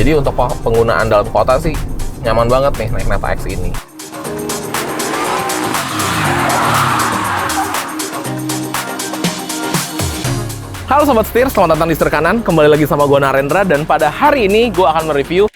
Jadi untuk penggunaan dalam kota sih nyaman banget nih naik Neta X ini. Halo Sobat Setir, selamat datang di Setir Kanan. Kembali lagi sama gue Narendra, dan pada hari ini gue akan mereview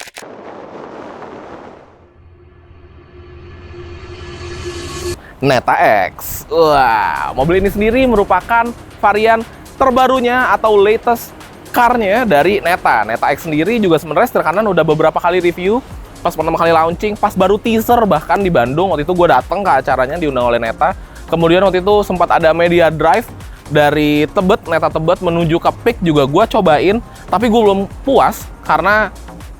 Neta X. Wah, mobil ini sendiri merupakan varian terbarunya atau latest car-nya dari Neta. Neta X sendiri juga sebenarnya Setir Kanan udah beberapa kali review. Pas pertama kali launching, pas baru teaser bahkan di Bandung, waktu itu gue datang ke acaranya, diundang oleh Neta. Kemudian waktu itu sempat ada media drive dari Tebet, Neta Tebet menuju ke Peak juga gue cobain, tapi gue belum puas karena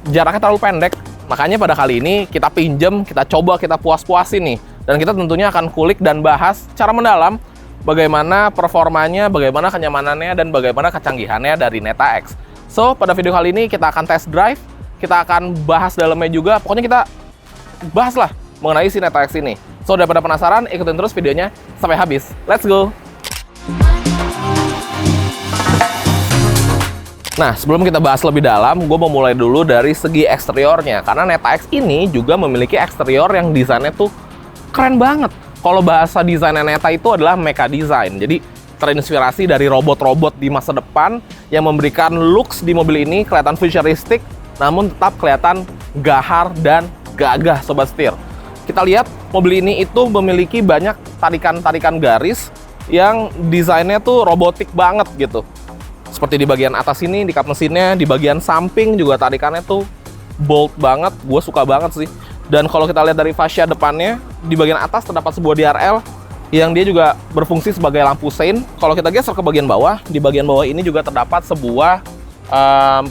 jaraknya terlalu pendek. Makanya pada kali ini kita pinjem, kita coba, kita puas-puasin nih. Dan kita tentunya akan kulik dan bahas secara mendalam bagaimana performanya, bagaimana kenyamanannya, dan bagaimana kecanggihannya dari Neta X. So, pada video kali ini kita akan test drive, kita akan bahas dalamnya juga. Pokoknya kita bahas lah mengenai si Neta X ini. So, daripada penasaran, ikutin terus videonya sampai habis. Let's go! Nah, sebelum kita bahas lebih dalam, gue mau mulai dulu dari segi eksteriornya. Karena Neta X ini juga memiliki eksterior yang desainnya tuh keren banget. Kalau bahasa desainnya Neta itu adalah mecha design. Jadi terinspirasi dari robot-robot di masa depan yang memberikan looks di mobil ini kelihatan futuristik, namun tetap kelihatan gahar dan gagah, Sobat Setir. Kita lihat mobil ini itu memiliki banyak tarikan-tarikan garis yang desainnya tuh robotik banget gitu. Seperti di bagian atas ini, di kap mesinnya, di bagian samping juga tarikannya tuh bold banget. Gue suka banget sih. Dan kalau kita lihat dari fascia depannya, di bagian atas terdapat sebuah DRL yang dia juga berfungsi sebagai lampu sein. Kalau kita geser ke bagian bawah, di bagian bawah ini juga terdapat sebuah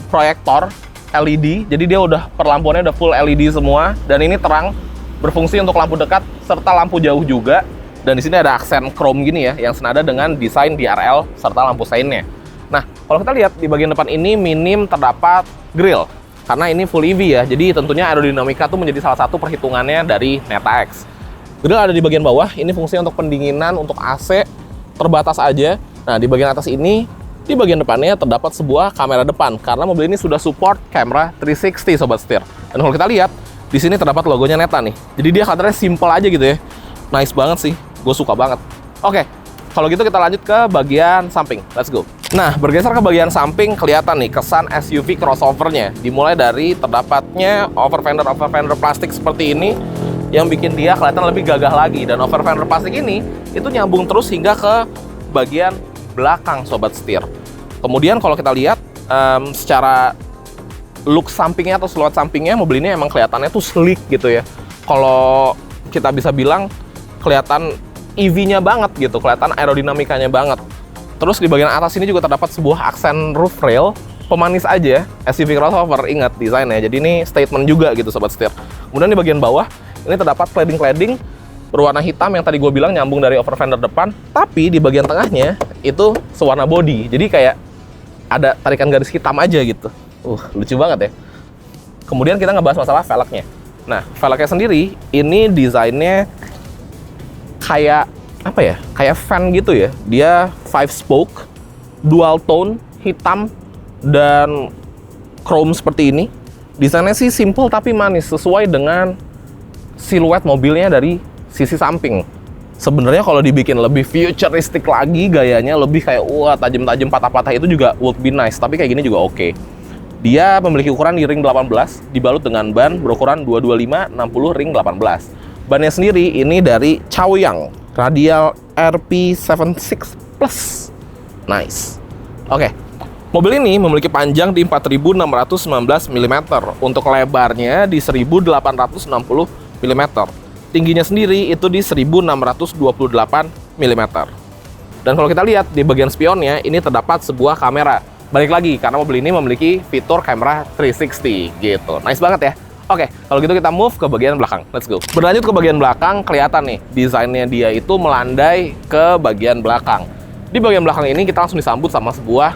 proyektor LED. Jadi dia udah perlampuannya udah full LED semua, dan ini terang, berfungsi untuk lampu dekat serta lampu jauh juga. Dan di sini ada aksen chrome gini ya, yang senada dengan desain DRL serta lampu seinnya. Nah, kalau kita lihat di bagian depan ini minim terdapat grill, karena ini full EV ya, jadi tentunya aerodinamika tuh menjadi salah satu perhitungannya dari Neta X. Grill ada di bagian bawah, ini fungsinya untuk pendinginan, untuk AC, terbatas aja. Nah, di bagian atas ini, di bagian depannya terdapat sebuah kamera depan, karena mobil ini sudah support kamera 360, Sobat Setir. Dan kalau kita lihat, di sini terdapat logonya Neta nih, jadi dia kadarnya simple aja gitu ya. Nice banget sih, gue suka banget. Oke, kalau gitu kita lanjut ke bagian samping, let's go. Nah, bergeser ke bagian samping, kelihatan nih kesan SUV crossover-nya. Dimulai dari terdapatnya over-fender plastik seperti ini, yang bikin dia kelihatan lebih gagah lagi. Dan over-fender plastik ini, itu nyambung terus hingga ke bagian belakang, Sobat Setir. Kemudian kalau kita lihat, secara look sampingnya atau siluet sampingnya, mobil ini emang kelihatannya tuh sleek gitu ya. Kalau kita bisa bilang, kelihatan EV-nya banget gitu, kelihatan aerodinamikanya banget. Terus di bagian atas ini juga terdapat sebuah aksen roof rail, pemanis aja, SUV crossover, ingat desainnya. Jadi ini statement juga gitu, Sobat Setir. Kemudian di bagian bawah, ini terdapat cladding berwarna hitam yang tadi gue bilang nyambung dari over fender depan, tapi di bagian tengahnya itu sewarna body. Jadi kayak ada tarikan garis hitam aja gitu. Lucu banget ya. Kemudian kita ngebahas masalah velgnya. Nah, velgnya sendiri, ini desainnya kayak apa ya, kayak fan gitu ya. Dia 5 spoke, dual tone, hitam dan chrome seperti ini. Desainnya sih simple tapi manis, sesuai dengan siluet mobilnya dari sisi samping. Sebenarnya kalau dibikin lebih futuristik lagi, gayanya lebih kayak tajam-tajam, patah-patah, itu juga would be nice, tapi kayak gini juga oke. Dia memiliki ukuran di ring 18, dibalut dengan ban berukuran 225/60 ring 18. Bannya sendiri ini dari Chaoyang Radial RP76 Plus. Nice. Oke. Mobil ini memiliki panjang di 4619 mm. Untuk lebarnya di 1860 mm. Tingginya sendiri itu di 1628 mm. Dan kalau kita lihat di bagian spionnya, ini terdapat sebuah kamera. Balik lagi, karena mobil ini memiliki fitur kamera 360 gitu. Nice banget ya. Oke, kalau gitu kita move ke bagian belakang. Let's go. Berlanjut ke bagian belakang, kelihatan nih desainnya dia itu melandai ke bagian belakang. Di bagian belakang ini kita langsung disambut sama sebuah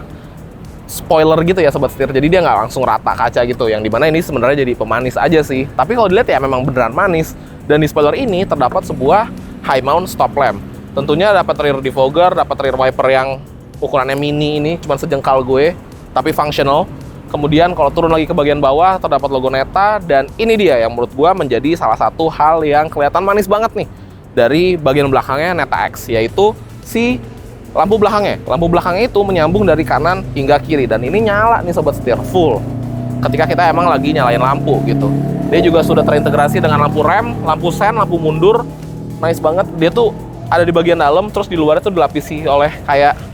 spoiler gitu ya, Sobat Setir. Jadi dia nggak langsung rata kaca gitu, yang dimana ini sebenarnya jadi pemanis aja sih. Tapi kalau dilihat ya memang beneran manis. Dan di spoiler ini terdapat sebuah high mount stop lamp. Tentunya dapat rear defogger, dapat rear wiper yang ukurannya mini ini, cuma sejengkal gue, tapi functional. Kemudian kalau turun lagi ke bagian bawah terdapat logo Neta, dan ini dia yang menurut gua menjadi salah satu hal yang kelihatan manis banget nih dari bagian belakangnya Neta X, yaitu si lampu belakangnya. Lampu belakangnya itu menyambung dari kanan hingga kiri, dan ini nyala nih sobat setir full ketika kita emang lagi nyalain lampu gitu. Dia juga sudah terintegrasi dengan lampu rem, lampu sen, lampu mundur. Nice banget. Dia tuh ada di bagian dalam, terus di luarnya tuh dilapisi oleh kayak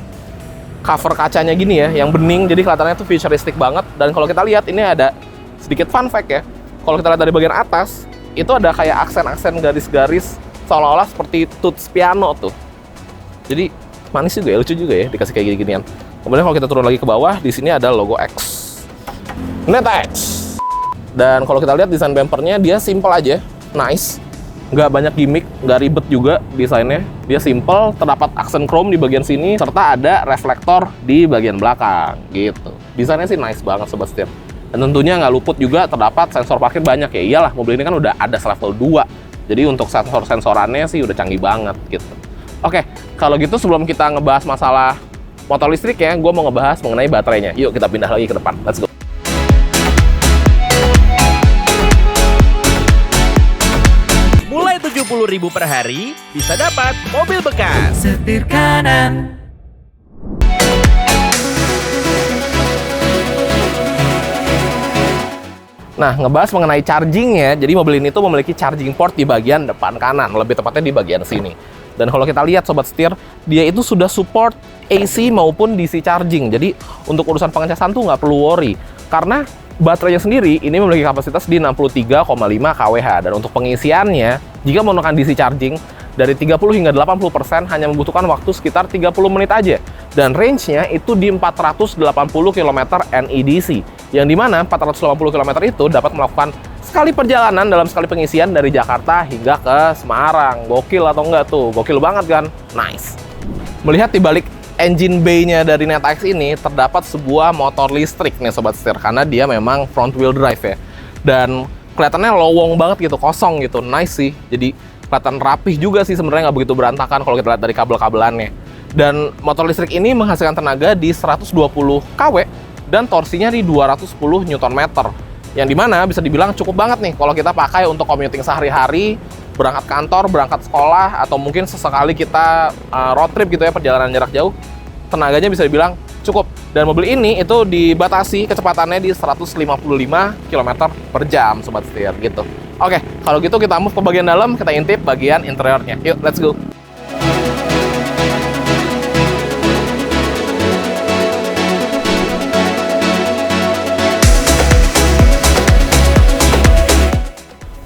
cover kacanya gini ya, yang bening, jadi kelihatannya tuh futuristik banget. Dan kalau kita lihat ini ada sedikit fun fact ya, kalau kita lihat dari bagian atas itu ada kayak aksen-aksen garis-garis seolah-olah seperti tuts piano tuh. Jadi manis juga ya, lucu juga ya dikasih kayak gini-ginian. Kemudian kalau kita turun lagi ke bawah, di sini ada logo X, Neta X. Dan kalau kita lihat desain bumpernya, dia simple aja, nice, nggak banyak gimmick, nggak ribet juga desainnya. Dia simple, terdapat aksen chrome di bagian sini, serta ada reflektor di bagian belakang gitu. Desainnya sih nice banget sobat setir. Dan tentunya nggak luput juga terdapat sensor parkir banyak ya. Iyalah, mobil ini kan udah ada level 2. Jadi untuk sensor-sensorannya sih udah canggih banget gitu. Oke, kalau gitu sebelum kita ngebahas masalah motor listrik ya, gue mau ngebahas mengenai baterainya. Yuk kita pindah lagi ke depan, let's go. Mulai 70.000 per hari, bisa dapat mobil bekas. Setir kanan. Nah, ngebahas mengenai chargingnya, jadi mobil ini tuh memiliki charging port di bagian depan kanan, lebih tepatnya di bagian sini. Dan kalau kita lihat sobat setir, dia itu sudah support AC maupun DC charging. Jadi untuk urusan pengecasan tuh nggak perlu worry, karena baterainya sendiri ini memiliki kapasitas di 63,5 kWh. Dan untuk pengisiannya, jika menggunakan DC charging, dari 30 hingga 80% hanya membutuhkan waktu sekitar 30 menit aja. Dan range-nya itu di 480 km NEDC, yang dimana 480 km itu dapat melakukan sekali perjalanan dalam sekali pengisian dari Jakarta hingga ke Semarang. Gokil atau enggak tuh? Gokil banget kan? Nice. Melihat di balik engine bay-nya dari Neta X ini terdapat sebuah motor listrik nih sobat setir, karena dia memang front wheel drive ya. Dan kelihatannya lowong banget gitu, kosong gitu. Nice sih. Jadi kelihatan rapih juga sih sebenarnya, nggak begitu berantakan kalau kita lihat dari kabel-kabelannya. Dan motor listrik ini menghasilkan tenaga di 120 kW dan torsinya di 210 Nm. Yang dimana bisa dibilang cukup banget nih kalau kita pakai untuk commuting sehari-hari, berangkat kantor, berangkat sekolah, atau mungkin sesekali kita road trip gitu ya, perjalanan jarak jauh. Tenaganya bisa dibilang cukup. Dan mobil ini itu dibatasi kecepatannya di 155 km per jam sobat setir gitu. Oke, kalau gitu kita move ke bagian dalam, kita intip bagian interiornya. Yuk, let's go.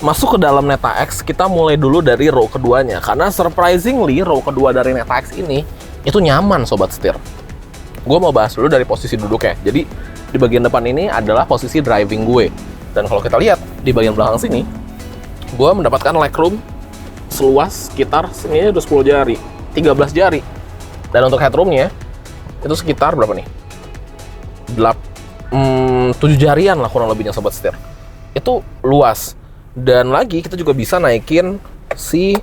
Masuk ke dalam Neta X, kita mulai dulu dari row keduanya. Karena surprisingly, row kedua dari Neta X ini itu nyaman sobat setir. Gue mau bahas dulu dari posisi duduknya. Jadi di bagian depan ini adalah posisi driving gue. Dan kalau kita lihat di bagian belakang sini, gue mendapatkan legroom seluas sekitar segini udah 10 jari, 13 jari. Dan untuk headroomnya itu sekitar berapa nih? 7 jarian lah kurang lebihnya sobat setir. Itu luas. Dan lagi kita juga bisa naikin si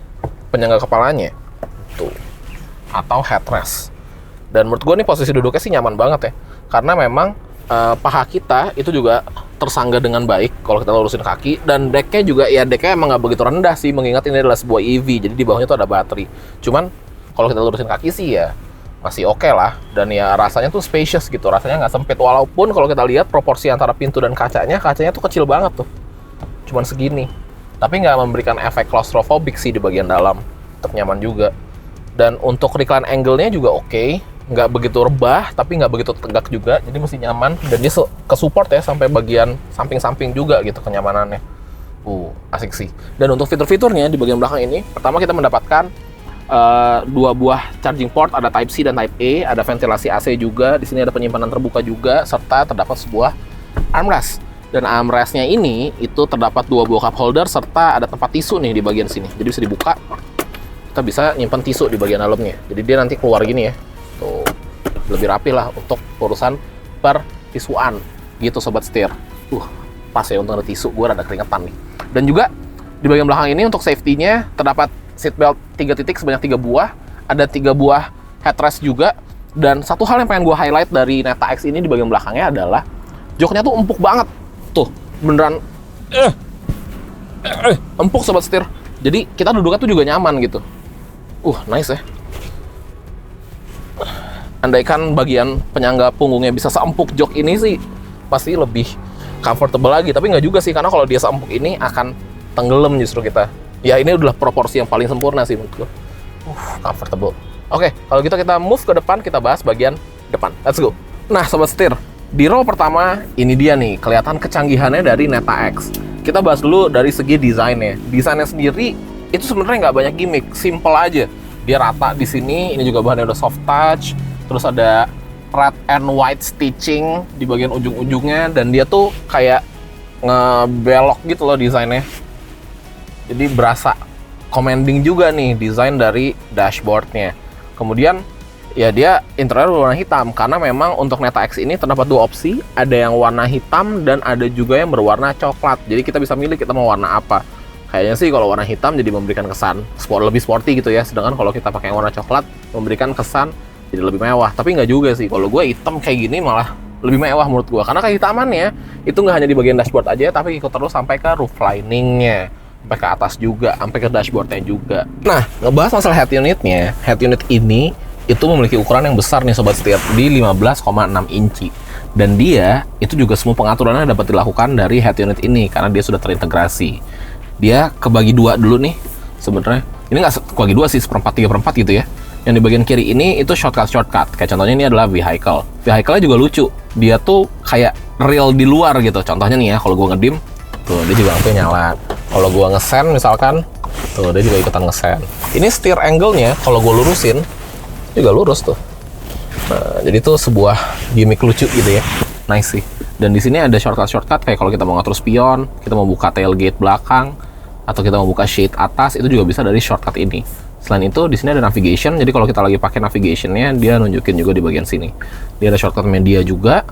penyangga kepalanya tuh, atau headrest. Dan menurut gue nih posisi duduknya sih nyaman banget ya, karena memang paha kita itu juga tersangga dengan baik kalau kita lurusin kaki. Dan decknya juga ya, decknya emang nggak begitu rendah sih, mengingat ini adalah sebuah EV, jadi di bawahnya tuh ada bateri. Cuman kalau kita lurusin kaki sih ya masih oke lah. Dan ya rasanya tuh spacious gitu, rasanya nggak sempit. Walaupun kalau kita lihat proporsi antara pintu dan kacanya tuh kecil banget tuh, cuman segini, tapi nggak memberikan efek claustrophobic sih di bagian dalam, tetap nyaman juga. Dan untuk recline angle-nya juga oke, nggak begitu rebah tapi nggak begitu tegak juga, jadi masih nyaman. Dan dia ke-support ya sampai bagian samping-samping juga gitu kenyamanannya. Asik sih. Dan untuk fitur-fiturnya di bagian belakang ini, pertama kita mendapatkan 2 buah charging port, ada Type C dan Type A, ada ventilasi AC juga, di sini ada penyimpanan terbuka juga, serta terdapat sebuah armrest. Dan armrestnya ini itu terdapat 2 buah cup holder serta ada tempat tisu nih di bagian sini. Jadi bisa dibuka, kita bisa nyimpan tisu di bagian dalamnya. Jadi dia nanti keluar gini ya. Tuh, lebih rapi lah untuk urusan pertisuan gitu sobat setir. Pas ya untuk ada tisu, gue rada keringetan nih. Dan juga di bagian belakang ini untuk safety-nya terdapat seatbelt 3 titik sebanyak 3 buah. Ada 3 buah headrest juga. Dan satu hal yang pengen gue highlight dari Neta X ini di bagian belakangnya adalah Joknya tuh empuk banget. Tuh, beneran empuk sobat setir. Jadi kita duduknya tuh juga nyaman gitu. Nice ya. Andaikan bagian penyangga punggungnya bisa seempuk jok ini sih, pasti lebih comfortable lagi. Tapi nggak juga sih, karena kalau dia seempuk ini akan tenggelam justru kita. Ya ini adalah proporsi yang paling sempurna sih menurut gue. Comfortable. Oke, kalau gitu kita move ke depan, kita bahas bagian depan. Let's go. Nah, sobat setir, di row pertama ini dia nih, kelihatan kecanggihannya dari Neta X. Kita bahas dulu dari segi desainnya. Desainnya sendiri itu sebenarnya nggak banyak gimmick, simple aja. Dia rata di sini, ini juga bahannya udah soft touch. Terus ada red and white stitching di bagian ujung-ujungnya, dan dia tuh kayak ngebelok gitu loh desainnya. Jadi berasa commanding juga nih desain dari dashboardnya. Kemudian ya dia interior berwarna hitam, karena memang untuk Neta X ini terdapat dua opsi, ada yang warna hitam dan ada juga yang berwarna coklat. Jadi kita bisa milih kita mau warna apa. Kayaknya sih kalau warna hitam jadi memberikan kesan lebih sporty gitu ya, sedangkan kalau kita pakai yang warna coklat memberikan kesan jadi lebih mewah. Tapi nggak juga sih, kalau gue hitam kayak gini malah lebih mewah menurut gue, karena kehitamannya itu nggak hanya di bagian dashboard aja, tapi ikut terus sampai ke roof liningnya, sampai ke atas juga, sampai ke dashboardnya juga. Nah, ngebahas masalah head unitnya, head unit ini itu memiliki ukuran yang besar nih sobat setir, di 15,6 inci. Dan dia itu juga semua pengaturannya dapat dilakukan dari head unit ini karena dia sudah terintegrasi. Dia kebagi dua dulu nih sebenarnya. Ini nggak kebagi dua sih, seperempat 3/4 gitu ya. Yang di bagian kiri ini itu shortcut. Kayak contohnya ini adalah vehicle. Vehicle-nya juga lucu. Dia tuh kayak real di luar gitu. Contohnya nih ya, kalau gua ngedim, tuh dia juga lampunya nyala. Kalau gua ngesen misalkan, tuh dia juga ikutan ngesen. Ini steer angle-nya kalau gua lurusin juga lurus tuh. Nah, jadi tuh sebuah gimmick lucu gitu ya. Nice sih. Dan di sini ada shortcut kayak kalau kita mau ngatur spion, kita mau buka tailgate belakang, atau kita mau buka shade atas, itu juga bisa dari shortcut ini. Selain itu, di sini ada navigation. Jadi kalau kita lagi pakai navigation-nya, dia nunjukin juga di bagian sini. Dia ada shortcut media juga,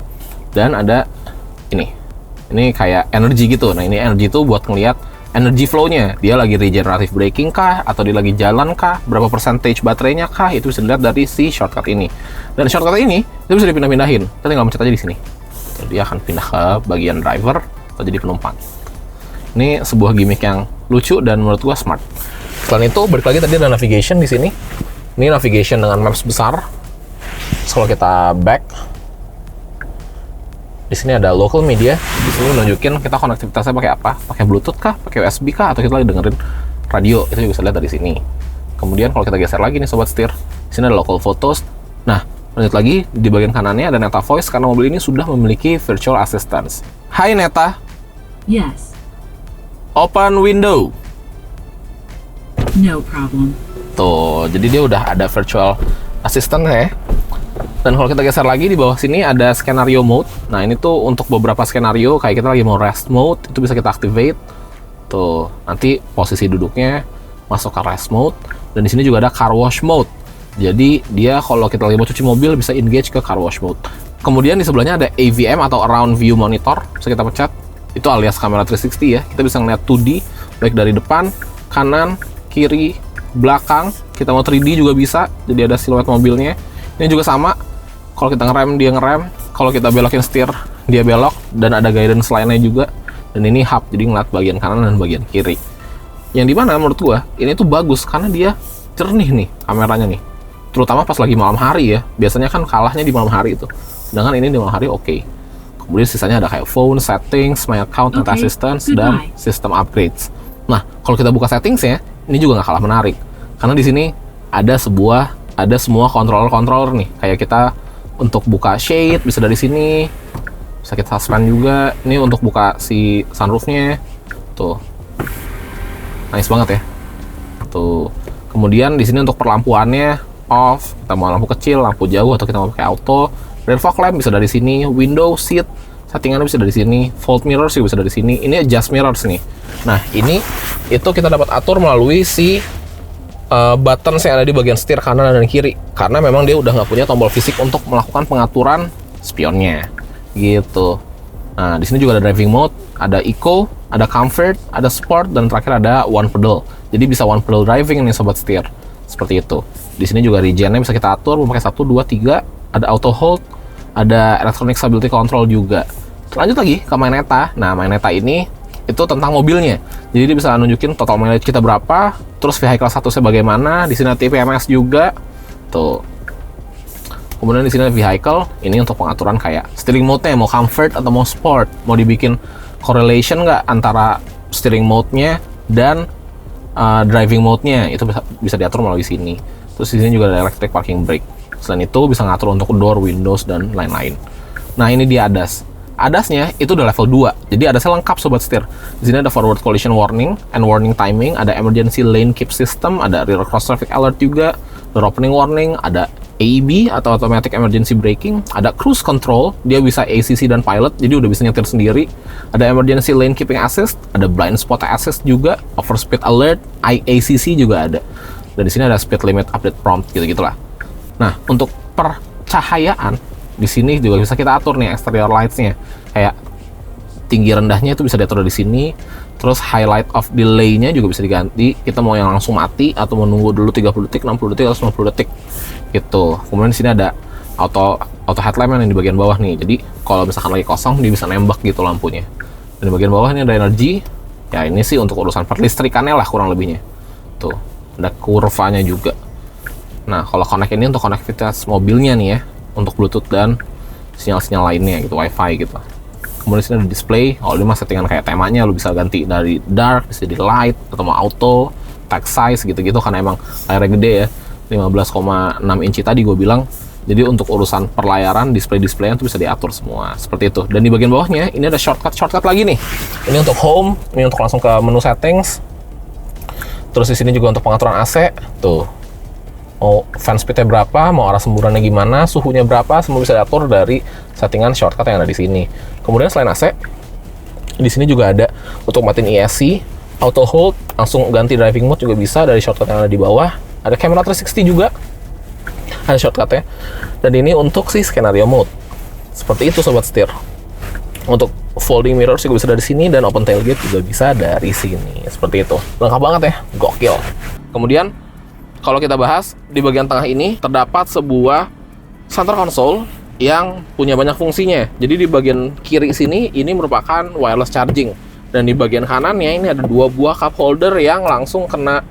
dan ada ini. Ini kayak energy gitu. Nah, ini energy itu buat ngelihat energy flow-nya. Dia lagi regenerative braking kah, atau dia lagi jalan kah, berapa percentage baterainya kah, itu bisa dilihat dari si shortcut ini. Dan shortcut ini itu bisa dipindah-pindahin. Kita tinggal mencet aja di sini. Dia akan pindah ke bagian driver atau jadi penumpang. Ini sebuah gimmick yang lucu dan menurut gua smart. Selain itu, balik lagi tadi ada navigation di sini. Ini navigation dengan maps besar. So, kalau kita back, di sini ada local media. Di sini nunjukin kita konektivitasnya pakai apa? Pakai Bluetooth kah? Pakai USB kah? Atau kita lagi dengerin radio? Itu juga bisa lihat dari sini. Kemudian kalau kita geser lagi nih sobat setir, di sini ada local photos. Nah, lanjut lagi di bagian kanannya ada Neta Voice karena mobil ini sudah memiliki virtual assistance. Hai Neta. Yes. Open window. No problem. Tuh, jadi dia udah ada virtual assistant ya. Dan kalau kita geser lagi di bawah sini ada skenario mode. Nah, ini tuh untuk beberapa skenario kayak kita lagi mau rest mode, itu bisa kita activate. Tuh, nanti posisi duduknya masuk ke rest mode. Dan di sini juga ada car wash mode. Jadi dia kalau kita lagi mau cuci mobil bisa engage ke car wash mode. Kemudian di sebelahnya ada AVM atau around view monitor, bisa kita pencet. Itu alias kamera 360 ya. Kita bisa ngeliat 2D baik dari depan, kanan, kiri, belakang. Kita mau 3D juga bisa. Jadi ada siluet mobilnya. Ini juga sama. Kalau kita ngerem dia ngerem. Kalau kita belokin setir dia belok. Dan ada guidance lainnya juga. Dan ini hub, jadi ngeliat bagian kanan dan bagian kiri. Yang dimana menurut gua ini tuh bagus karena dia jernih nih kameranya nih. Terutama pas lagi malam hari ya. Biasanya kan kalahnya di malam hari itu. Sedangkan ini di malam hari oke. Kemudian sisanya ada kayak phone, settings, my account, Neta assistance, dan system upgrades. Nah, kalau kita buka settingsnya, ini juga nggak kalah menarik. Karena di sini ada semua controller nih. Kayak kita untuk buka shade bisa dari sini. Bisa kita suspend juga. Ini untuk buka si sunroofnya. Tuh. Nice banget ya. Tuh. Kemudian di sini untuk perlampuannya off, kita mau lampu kecil, lampu jauh, atau kita mau pakai auto. Dan fog lamp bisa dari sini, window seat settingannya bisa dari sini, fold mirrors juga bisa dari sini. Ini adjust mirrors nih. Nah, ini itu kita dapat atur melalui si buttons yang ada di bagian setir kanan dan kiri. Karena memang dia udah nggak punya tombol fisik untuk melakukan pengaturan spionnya, gitu. Nah, di sini juga ada driving mode, ada eco, ada comfort, ada sport, dan terakhir ada one pedal. Jadi bisa one pedal driving nih sobat setir. Seperti itu. Di sini juga regionnya bisa kita atur, mau pakai 1, 2, 3, ada auto hold, ada electronic stability control juga. Lanjut lagi ke MyNeta. Nah, MyNeta ini itu tentang mobilnya. Jadi dia bisa nunjukin total mileage kita berapa, terus vehicle statusnya bagaimana. Di sini ada TPMS juga. Tuh. Kemudian di sini ada vehicle, ini untuk pengaturan kayak steering mode-nya mau comfort atau mau sport. Mau dibikin correlation nggak antara steering mode-nya dan driving mode-nya, itu bisa diatur melalui sini. Terus di sini juga ada electric parking brake. Selain itu bisa ngatur untuk door, windows, dan lain-lain. Nah, ini dia ADAS. ADAS-nya itu udah level 2. Jadi ADAS-nya lengkap sobat setir. Di sini ada forward collision warning and warning timing, ada emergency lane keep system, ada rear cross traffic alert juga, door opening warning, ada AEB atau automatic emergency braking, ada cruise control, dia bisa ACC dan pilot, jadi udah bisa nyetir sendiri. Ada emergency lane keeping assist, ada blind spot assist juga, overspeed alert, IACC juga ada. Dan di sini ada speed limit update prompt gitu-gitulah. Nah, untuk percahayaan di sini juga bisa kita atur nih exterior lights-nya. Kayak tinggi rendahnya itu bisa diatur di sini. Terus highlight of delay-nya juga bisa diganti. Kita mau yang langsung mati atau menunggu dulu 30 detik, 60 detik, atau 90 detik gitu. Kemudian di sini ada auto headlamp yang di bagian bawah nih. Jadi kalau misalkan lagi kosong dia bisa nembak gitu lampunya. Dan di bagian bawah ini ada energi. Ya ini sih untuk urusan perlistrikannya lah kurang lebihnya. Tuh, ada kurvanya juga. Nah, kalau connect ini untuk konektivitas mobilnya nih ya, untuk Bluetooth dan sinyal-sinyal lainnya gitu, WiFi gitu. Kemudian di sini ada display. Kalau ini mah settingan kayak temanya, lu bisa ganti dari dark, bisa di light, atau mau auto, text size gitu-gitu, karena emang layarnya gede ya, 15,6 inci tadi gue bilang. Jadi untuk urusan perlayaran, display-displaynya itu bisa diatur semua, seperti itu. Dan di bagian bawahnya, ini ada shortcut lagi nih. Ini untuk home, ini untuk langsung ke menu settings. Terus di sini juga untuk pengaturan AC, tuh. Mau fan speed-nya berapa, mau arah semburannya gimana, suhunya berapa, semua bisa diatur dari settingan shortcut yang ada di sini. Kemudian selain AC, di sini juga ada untuk matiin ESC, auto hold, langsung ganti driving mode juga bisa dari shortcut yang ada di bawah. Ada camera 360 juga, ada shortcut-nya. Dan ini untuk si skenario mode. Seperti itu sobat setir. Untuk folding mirrors juga bisa dari sini, dan open tailgate juga bisa dari sini. Seperti itu. Lengkap banget ya, gokil. Kemudian kalau kita bahas, di bagian tengah ini terdapat sebuah center console yang punya banyak fungsinya. Jadi di bagian kiri sini, ini merupakan wireless charging. Dan di bagian kanannya ini ada 2 buah cup holder yang langsung kena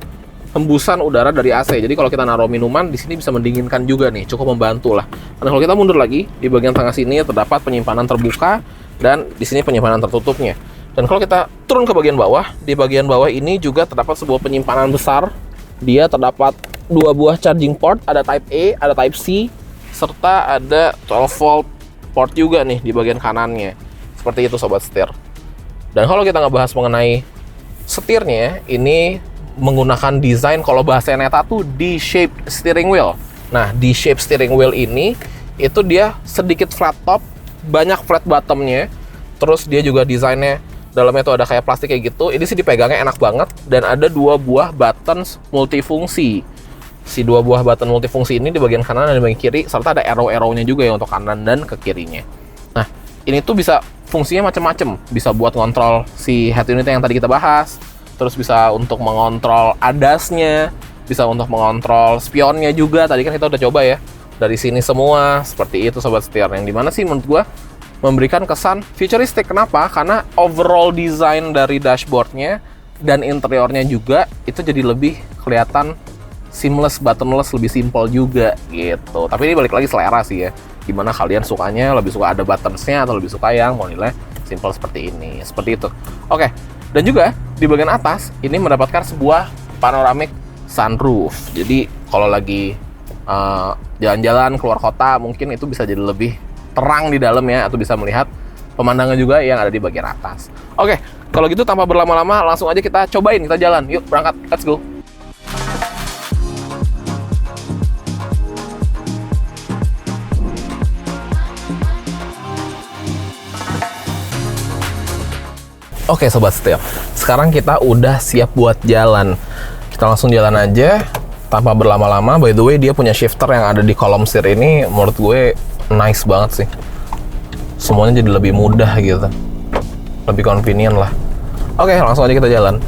hembusan udara dari AC. Jadi kalau kita naruh minuman, di sini bisa mendinginkan juga nih, cukup membantu lah. Dan kalau kita mundur lagi, di bagian tengah sini terdapat penyimpanan terbuka, dan di sini penyimpanan tertutupnya. Dan kalau kita turun ke bagian bawah, di bagian bawah ini juga terdapat sebuah penyimpanan besar. Dia terdapat 2 buah charging port, ada Type A, ada Type C, serta ada 12 volt port juga nih di bagian kanannya. Seperti itu sobat setir. Dan kalau kita ngebahas mengenai setirnya, ini menggunakan desain, kalau bahasa Neta tuh D-shaped steering wheel. Nah, D-shaped steering wheel ini itu dia sedikit flat top, banyak flat bottomnya. Terus dia juga desainnya dalamnya tuh ada kayak plastik kayak gitu. Ini sih dipegangnya enak banget, dan ada 2 buah buttons multifungsi. Si 2 buah button multifungsi ini di bagian kanan dan di bagian kiri, serta ada arrow-arrow-nya juga ya untuk kanan dan ke kirinya. Nah, ini tuh bisa fungsinya macam-macam. Bisa buat ngontrol si head unit yang tadi kita bahas, terus bisa untuk mengontrol ADAS-nya, bisa untuk mengontrol spionnya juga. Tadi kan kita udah coba ya. Dari sini semua, seperti itu sobat setir. Yang dimana sih menurut gua memberikan kesan futuristik. Kenapa? Karena overall design dari dashboardnya dan interiornya juga itu jadi lebih kelihatan seamless, buttonless, lebih simple juga gitu. Tapi ini balik lagi selera sih ya. Gimana kalian sukanya, lebih suka ada buttonsnya atau lebih suka yang modelnya simple seperti ini. Seperti itu. Oke. Dan juga di bagian atas ini mendapatkan sebuah panoramic sunroof. Jadi kalau lagi jalan-jalan keluar kota, mungkin itu bisa jadi lebih terang di dalam ya, atau bisa melihat pemandangan juga yang ada di bagian atas. Oke, kalau gitu tanpa berlama-lama langsung aja kita cobain, kita jalan. Yuk berangkat, let's go. Oke sobat setir, sekarang kita udah siap buat jalan. Kita langsung jalan aja tanpa berlama-lama. By the way, dia punya shifter yang ada di kolom setir ini, menurut gue nice banget sih. Semuanya jadi lebih mudah gitu, lebih convenient lah. Oke, langsung aja kita jalan.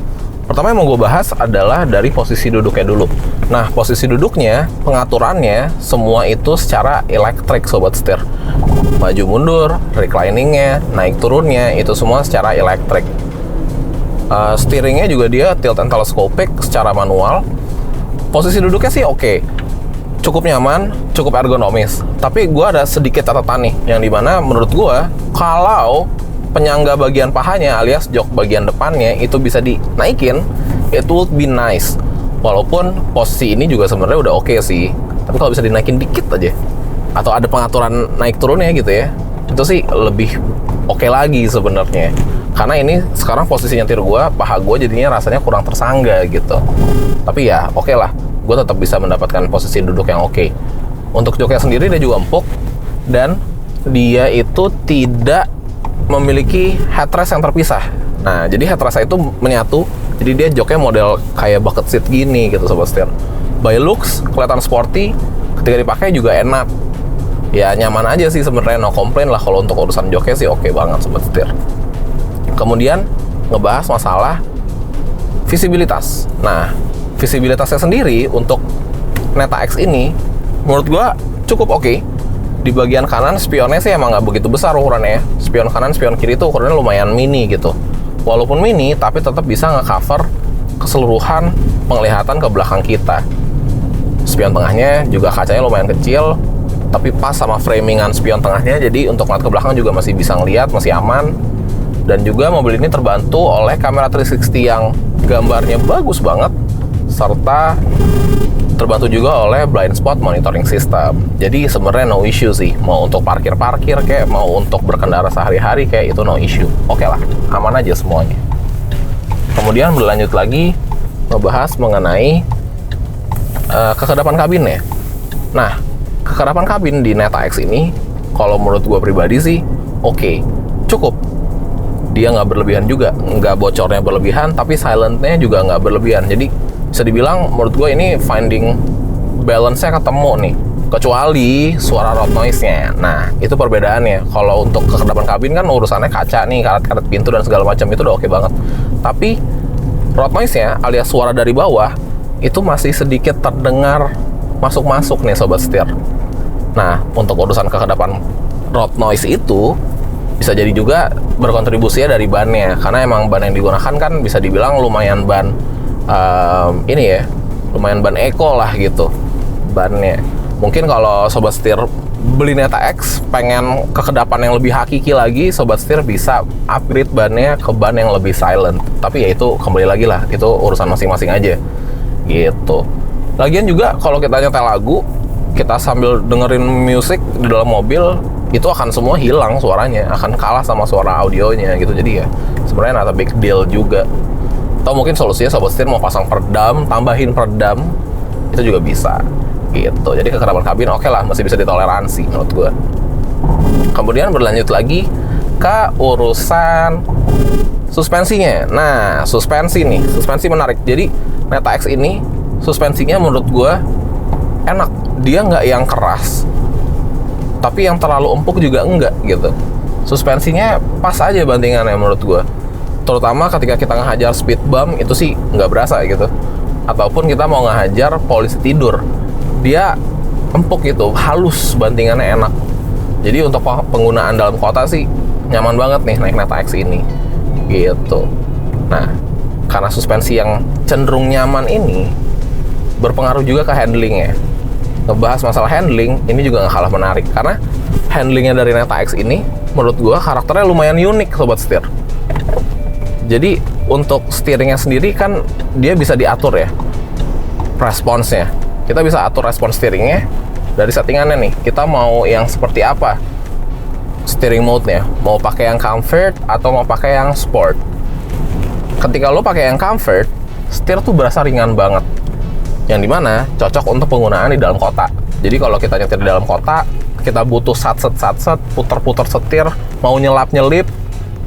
Pertama yang mau gue bahas adalah dari posisi duduknya dulu. Nah, posisi duduknya, pengaturannya, semua itu secara elektrik Sobat Setir. Maju mundur, recliningnya, naik turunnya, itu semua secara elektrik. Steeringnya juga dia tilt and telescopic secara manual. Posisi duduknya sih oke. Cukup nyaman, cukup ergonomis. Tapi gue ada sedikit catatan nih, yang dimana menurut gue, kalau penyangga bagian pahanya alias jok bagian depannya itu bisa dinaikin, it would be nice. Walaupun posisi ini juga sebenarnya udah oke sih, tapi kalau bisa dinaikin dikit aja, atau ada pengaturan naik turunnya gitu ya, itu sih lebih oke lagi sebenarnya. Karena ini sekarang posisi nyetir gue, paha gue jadinya rasanya kurang tersangga gitu. Tapi ya oke lah, gue tetap bisa mendapatkan posisi duduk yang oke. Untuk joknya sendiri dia juga empuk, dan dia itu tidak memiliki headrest yang terpisah. Nah, jadi headrest itu menyatu, jadi dia joknya model kayak bucket seat gini gitu Sobat Setir. By looks, kelihatan sporty, ketika dipakai juga enak. Ya nyaman aja sih sebenarnya, no complain lah kalau untuk urusan joknya sih oke banget Sobat Setir. Kemudian ngebahas masalah visibilitas. Nah, visibilitasnya sendiri untuk Neta X ini menurut gua cukup oke. Di bagian kanan spionnya sih emang nggak begitu besar ukurannya. Spion kanan, spion kiri itu ukurannya lumayan mini gitu. Walaupun mini, tapi tetap bisa nge-cover keseluruhan penglihatan ke belakang kita. Spion tengahnya juga kacanya lumayan kecil, tapi pas sama framingan spion tengahnya, jadi untuk ngeliat ke belakang juga masih bisa ngeliat, masih aman. Dan juga mobil ini terbantu oleh kamera 360 yang gambarnya bagus banget, serta terbantu juga oleh blind spot monitoring system. Jadi sebenarnya no issue sih. Mau untuk parkir-parkir kayak, mau untuk berkendara sehari-hari kayak, itu no issue. Oke lah, aman aja semuanya. Kemudian berlanjut lagi ngebahas mengenai kekedapan kabinnya. Nah, kekedapan kabin di Neta X ini, kalau menurut gue pribadi sih oke, cukup. Dia nggak berlebihan juga, nggak bocornya berlebihan, tapi silentnya juga nggak berlebihan. Jadi bisa dibilang menurut gue ini finding balance-nya ketemu nih, kecuali suara road noise-nya. Nah, itu perbedaannya. Kalau untuk kekedapan kabin kan urusannya kaca nih, karet-karet pintu dan segala macam, itu udah oke banget. Tapi road noise-nya alias suara dari bawah itu masih sedikit terdengar masuk-masuk nih Sobat Setir. Nah, untuk urusan kekedapan road noise itu bisa jadi juga berkontribusinya dari bannya, karena emang ban yang digunakan kan bisa dibilang lumayan ban ini ya, lumayan ban eco lah gitu bannya. Mungkin kalau Sobat Setir beli Neta X pengen kekedapan yang lebih hakiki lagi, Sobat Setir bisa upgrade bannya ke ban yang lebih silent. Tapi ya itu kembali lagi lah, itu urusan masing-masing aja gitu. Lagian juga kalau kita nyetel lagu, kita sambil dengerin musik di dalam mobil, itu akan semua hilang suaranya, akan kalah sama suara audionya gitu. Jadi ya sebenarnya not a big deal juga. Atau mungkin solusinya Sobat Setir mau pasang peredam, tambahin peredam, itu juga bisa gitu. Jadi kekedapan kabin oke lah, masih bisa ditoleransi menurut gue. Kemudian berlanjut lagi ke urusan suspensinya. Nah, suspensi menarik. Jadi Neta X ini suspensinya menurut gue enak. Dia nggak yang keras, tapi yang terlalu empuk juga enggak gitu. Suspensinya pas aja bantingannya menurut gue. Terutama ketika kita ngehajar speed bump, itu sih nggak berasa gitu. Ataupun kita mau ngehajar polisi tidur, dia empuk gitu, halus, bantingannya enak. Jadi untuk penggunaan dalam kota sih nyaman banget nih naik Neta X ini gitu. Nah, karena suspensi yang cenderung nyaman ini berpengaruh juga ke handlingnya. Ngebahas masalah handling, ini juga nggak kalah menarik, karena handlingnya dari Neta X ini menurut gua karakternya lumayan unik Sobat Setir. Jadi untuk steeringnya sendiri kan dia bisa diatur ya responsnya. Kita bisa atur respons steeringnya dari settingannya nih. Kita mau yang seperti apa steering mode-nya, mau pakai yang comfort atau mau pakai yang sport. Ketika lo pakai yang comfort, setir tuh berasa ringan banget, yang dimana cocok untuk penggunaan di dalam kota. Jadi kalau kita nyetir di dalam kota, kita butuh sat-set, puter-puter setir, mau nyelap-nyelip,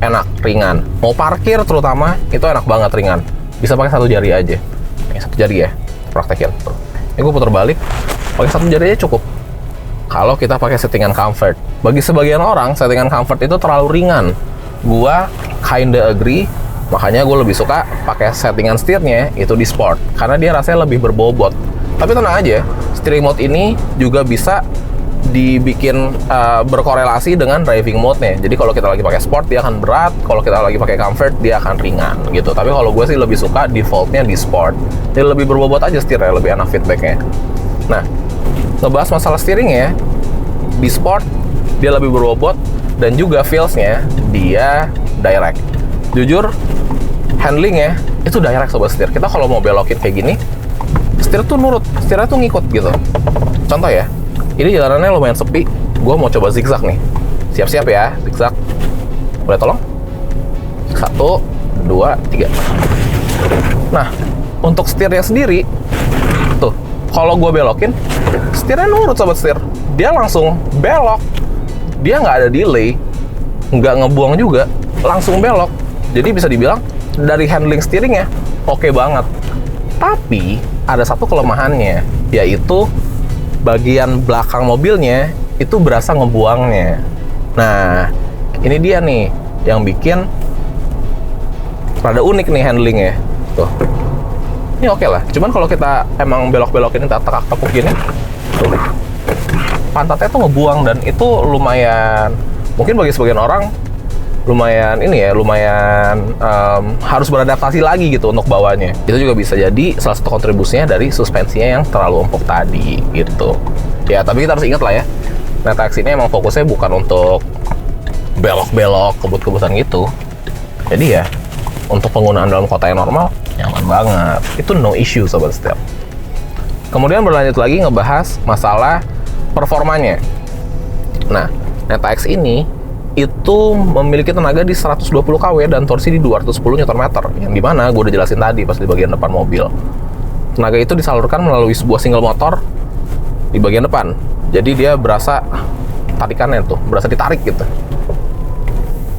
enak, ringan. Mau parkir terutama, itu enak banget, ringan. Bisa pakai satu jari aja. Ini satu jari ya, praktekin. Ini gue putar balik, pakai satu jari aja cukup. Kalau kita pakai settingan comfort. Bagi sebagian orang, settingan comfort itu terlalu ringan. Gua kinda agree, Makanya gue lebih suka pakai settingan setirnya itu di sport, karena dia rasanya lebih berbobot. Tapi tenang aja, steering mode ini juga bisa dibikin berkorelasi dengan driving mode-nya. Jadi kalau kita lagi pakai sport dia akan berat, kalau kita lagi pakai comfort dia akan ringan gitu. Tapi kalau gue sih lebih suka defaultnya di sport. Dia lebih berbobot aja setirnya, lebih enak feedbacknya. Nah, ngebahas masalah steeringnya, di sport dia lebih berbobot dan juga feels-nya dia direct. Jujur, handlingnya itu direct sobat setir. Kita kalau mau belokin kayak gini, setir tuh nurut, setirnya tuh ngikut gitu. Contoh ya, ini jalanannya lumayan sepi, gue mau coba zigzag nih. Siap-siap ya, zigzag. Boleh tolong? 1, 2, 3. Nah, untuk setirnya sendiri, tuh, kalau gue belokin, setirnya nurut sobat setir. Dia langsung belok. Dia nggak ada delay, nggak ngebuang juga, langsung belok. Jadi bisa dibilang dari handling steeringnya oke banget. Tapi ada satu kelemahannya, yaitu bagian belakang mobilnya itu berasa ngebuangnya. Nah, ini dia nih yang bikin rada unik nih handlingnya. Tuh, ini oke lah. Cuman kalau kita emang belok-belokin tekak-tekuk gini, tuh, pantatnya tuh ngebuang dan itu lumayan, mungkin bagi sebagian orang lumayan harus beradaptasi lagi gitu untuk bawanya. Itu juga bisa jadi salah satu kontribusinya dari suspensinya yang terlalu empuk tadi gitu. Ya, tapi kita harus ingat lah ya, Neta X ini emang fokusnya bukan untuk belok-belok, kebut-kebutan gitu. Jadi ya, untuk penggunaan dalam kota yang normal, nyaman banget. Itu no issue sobat setir. Kemudian berlanjut lagi ngebahas masalah performanya. Nah, Neta X ini itu memiliki tenaga di 120 kW dan torsi di 210 Nm, yang dimana gue udah jelasin tadi pas di bagian depan mobil. Tenaga itu disalurkan melalui sebuah single motor di bagian depan, jadi dia berasa tarikannya tuh, berasa ditarik gitu.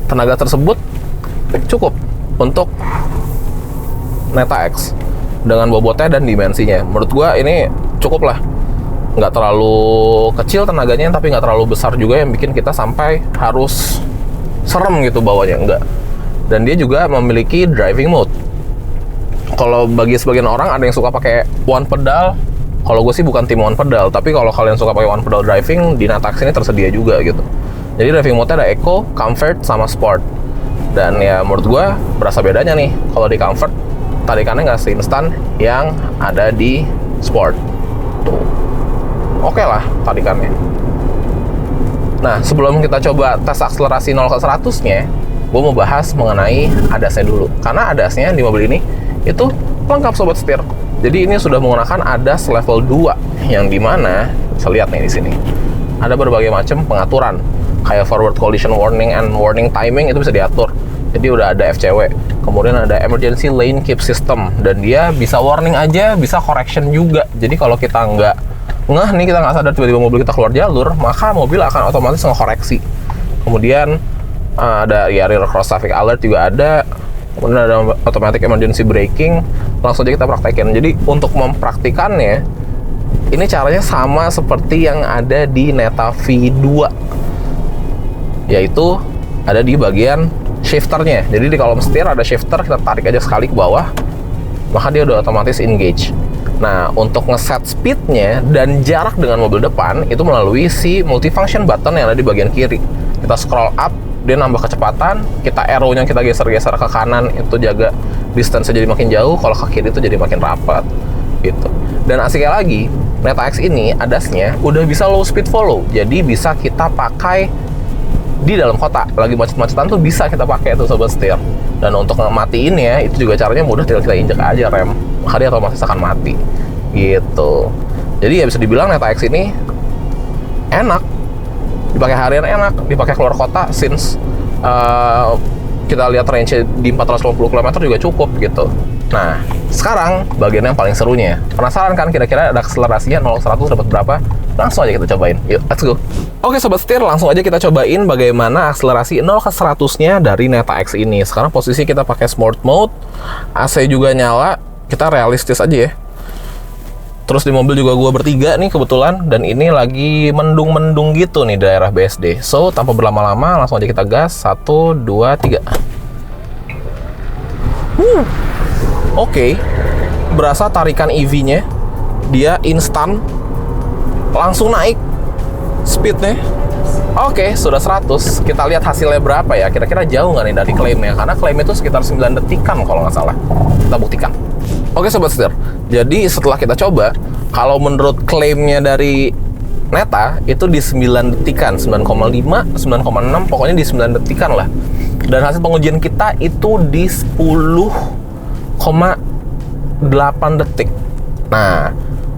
Tenaga tersebut cukup untuk Neta X dengan bobotnya dan dimensinya. Menurut gue ini cukup lah, nggak terlalu kecil tenaganya, tapi nggak terlalu besar juga yang bikin kita sampai harus serem gitu bawanya, enggak. Dan dia juga memiliki driving mode. Kalau bagi sebagian orang ada yang suka pakai one pedal, kalau gue sih bukan tim one pedal, tapi kalau kalian suka pakai one pedal driving, di Neta X ini tersedia juga gitu. Jadi driving mode-nya ada Eco, Comfort, sama Sport. Dan ya menurut gue berasa bedanya nih, kalau di Comfort tarikannya nggak seinstan yang ada di Sport. Tuh, oke lah tarikannya. Nah, sebelum kita coba tes akselerasi 0 ke 100-nya, gue mau bahas mengenai ADAS-nya dulu. Karena ADAS-nya di mobil ini itu lengkap sobat setir. Jadi ini sudah menggunakan ADAS level 2, yang dimana bisa lihat nih di sini ada berbagai macam pengaturan, kayak forward collision warning and warning timing itu bisa diatur. Jadi udah ada FCW, kemudian ada emergency lane keep system, dan dia bisa warning aja, bisa correction juga. Jadi kalau kita nggak ngeh nih, kita nggak sadar tiba-tiba mobil kita keluar jalur, maka mobil akan otomatis ngekoreksi. Kemudian ada ya rear cross traffic alert juga ada. Kemudian ada automatic emergency braking. Langsung aja kita praktekin. Jadi untuk mempraktikannya, ini caranya sama seperti yang ada di Neta V2, yaitu ada di bagian shifternya. Jadi di kolom setir ada shifter, kita tarik aja sekali ke bawah, maka dia udah otomatis engage. Nah, untuk ngeset speednya dan jarak dengan mobil depan itu melalui si multifunction button yang ada di bagian kiri. Kita scroll up, dia nambah kecepatan, kita arrow-nya kita geser-geser ke kanan, itu jaga distance jadi makin jauh, kalau ke kiri itu jadi makin rapat gitu. Dan asiknya lagi, Neta X ini ADAS-nya udah bisa low speed follow, jadi bisa kita pakai di dalam kota, lagi macet-macetan tuh bisa kita pakai tuh sobat setir. Dan untuk ngematiin itu juga caranya mudah, tinggal kita injek aja rem, maka dia otomatis akan mati gitu. Jadi ya bisa dibilang Neta X ini enak dipakai harian, enak dipakai keluar kota, since kita lihat range di 450 km juga cukup gitu. Nah, sekarang bagian yang paling serunya. Penasaran kan kira-kira ada akselerasinya 0-100 dapat berapa? Langsung aja kita cobain. Yuk, let's go. Oke sobat setir, langsung aja kita cobain bagaimana akselerasi 0 ke 100-nya dari Neta X ini. Sekarang posisi kita pakai Sport Mode, AC juga nyala, kita realistis aja ya. Terus di mobil juga gue bertiga nih kebetulan, dan ini lagi mendung-mendung gitu nih daerah BSD. So, tanpa berlama-lama langsung aja kita gas. 1, 2, 3. Oke. Berasa tarikan EV-nya dia instan langsung naik speednya. Oke, sudah 100. Kita lihat hasilnya berapa ya. Kira-kira jauh nggak nih dari klaimnya? Karena klaim itu sekitar 9 detikan kalau nggak salah. Kita buktikan. Oke Sobat Setir, jadi setelah kita coba, kalau menurut klaimnya dari Neta, itu di 9 detikan, 9,5, 9,6, pokoknya di 9 detikan lah. Dan hasil pengujian kita itu di 10,8 detik. Nah,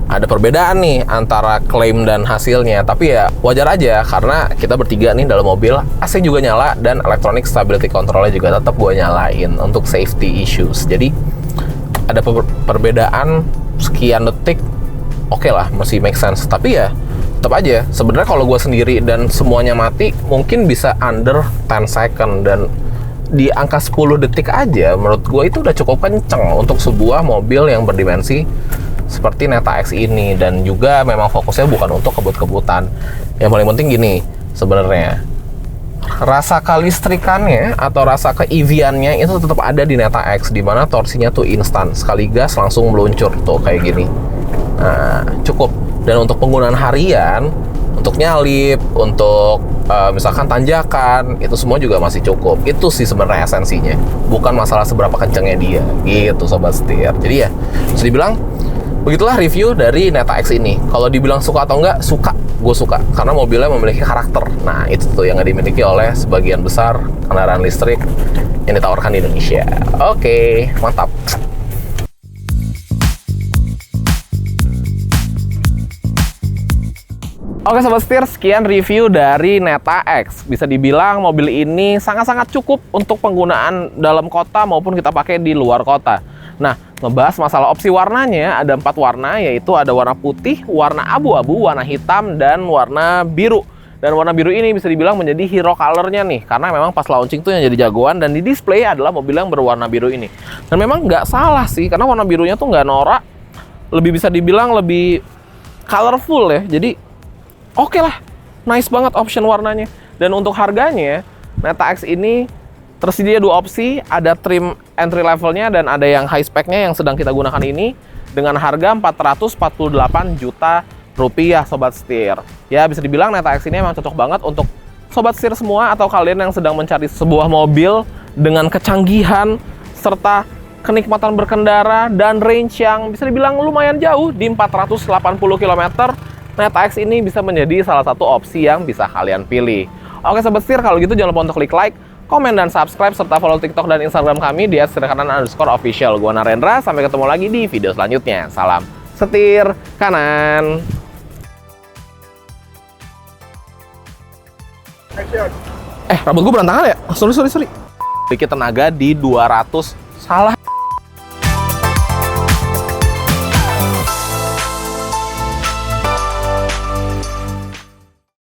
ada perbedaan nih antara klaim dan hasilnya, tapi ya wajar aja karena kita bertiga nih dalam mobil, AC juga nyala dan electronic stability control-nya juga tetap gue nyalain untuk safety issues. Jadi ada perbedaan sekian detik, oke lah, masih make sense. Tapi ya tetap aja sebenarnya kalau gue sendiri dan semuanya mati mungkin bisa under 10 second, dan di angka 10 detik aja menurut gue itu udah cukup kenceng untuk sebuah mobil yang berdimensi seperti Neta X ini. Dan juga memang fokusnya bukan untuk kebut-kebutan. Yang paling penting gini sebenarnya, rasa kelistrikannya atau rasa ke-EV-annya itu tetap ada di Neta X, dimana torsinya tuh instan, sekali gas langsung meluncur tuh kayak gini. Nah, cukup. Dan untuk penggunaan harian, untuk nyalip, untuk misalkan tanjakan, itu semua juga masih cukup. Itu sih sebenarnya esensinya, bukan masalah seberapa kencengnya dia gitu Sobat Setir. Jadi ya bisa dibilang begitulah review dari Neta X ini. Kalau dibilang suka atau enggak, suka. Gue suka karena mobilnya memiliki karakter. Nah, itu tuh yang nggak dimiliki oleh sebagian besar kendaraan listrik yang ditawarkan di Indonesia. Oke, mantap. Oke Sobat Setir, sekian review dari Neta X. Bisa dibilang mobil ini sangat-sangat cukup untuk penggunaan dalam kota maupun kita pakai di luar kota. Nah, ngebahas masalah opsi warnanya, ada 4 warna, yaitu ada warna putih, warna abu-abu, warna hitam, dan warna biru. Dan warna biru ini bisa dibilang menjadi hero color-nya nih, karena memang pas launching tuh yang jadi jagoan, dan di display adalah mobil yang berwarna biru ini. Dan memang nggak salah sih, karena warna birunya tuh nggak norak, lebih bisa dibilang lebih colorful ya. Jadi oke lah, nice banget option warnanya. Dan untuk harganya, Neta X ini tersedia 2 opsi, ada trim entry levelnya dan ada yang high spec-nya yang sedang kita gunakan ini, dengan harga 448 juta rupiah Sobat Setir. Ya bisa dibilang Neta X ini emang cocok banget untuk Sobat Setir semua atau kalian yang sedang mencari sebuah mobil dengan kecanggihan serta kenikmatan berkendara dan range yang bisa dibilang lumayan jauh di 480 km. Neta X ini bisa menjadi salah satu opsi yang bisa kalian pilih. Oke Sobat Setir, kalau gitu jangan lupa untuk klik like, komen, dan subscribe, serta follow TikTok dan Instagram kami di @setirkanan_official. Gua Narendra, sampai ketemu lagi di video selanjutnya. Salam setir kanan. Rambut gue berantakan ya? Sorry. Sedikit tenaga di 200. Salah.